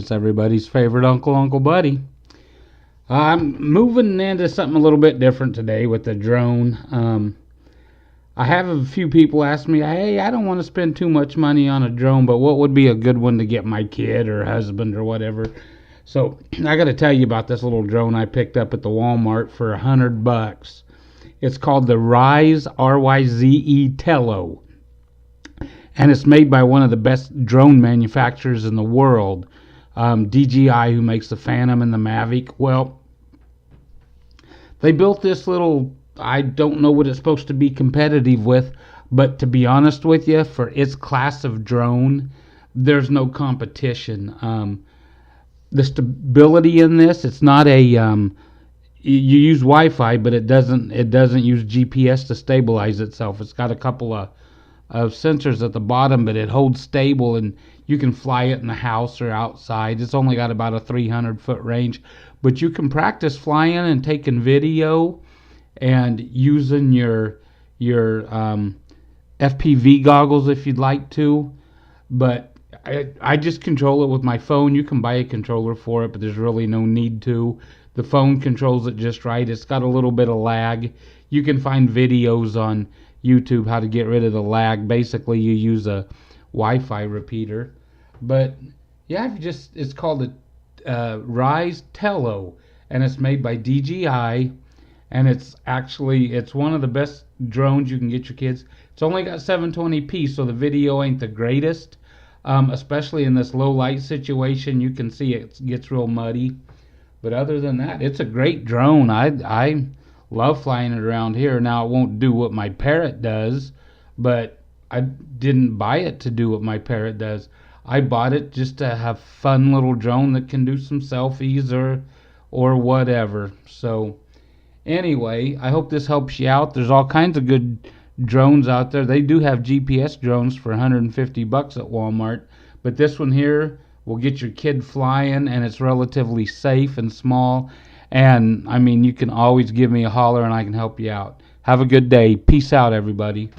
It's everybody's favorite Uncle Buddy. I'm moving into something a little bit different today with the drone. I have a few people ask me, hey, I don't want to spend too much money on a drone, but what would be a good one to get my kid or husband or whatever? So I got to tell you about this little drone I picked up at the Walmart for $100. It's called the Ryze, R-Y-Z-E Tello, and it's made by one of the best drone manufacturers in the world, DJI, who makes the Phantom and the Mavic. Well, they built this little, I don't know what it's supposed to be competitive with, but to be honest with you, for its class of drone, there's no competition. The stability in this, it's not a you use Wi-Fi, but it doesn't use GPS to stabilize itself. It's got a couple of sensors at the bottom, but it holds stable, and you can fly it in the house or outside. It's only got about a 300-foot range, but you can practice flying and taking video and using your FPV goggles if you'd like to. But I just control it with my phone. You can buy a controller for it, but there's really no need to. The phone controls it just right. It's got a little bit of lag. You can find videos on YouTube how to get rid of the lag. Basically, you use a Wi-Fi repeater. But yeah, it's called a Ryze Tello, and it's made by DJI. And it's one of the best drones you can get your kids. It's only got 720p, so the video ain't the greatest, especially in this low light situation. You can see it gets real muddy, but other than that, it's a great drone. I love flying it around here. Now, it won't do what my Parrot does, but I didn't buy it to do what my Parrot does. I bought it just to have fun little drone that can do some selfies or whatever. So anyway, I hope this helps you out. There's all kinds of good drones out there. They do have GPS drones for $150 at Walmart, but this one here will get your kid flying, and it's relatively safe and small. And I mean, you can always give me a holler and I can help you out. Have a good day. Peace out, everybody.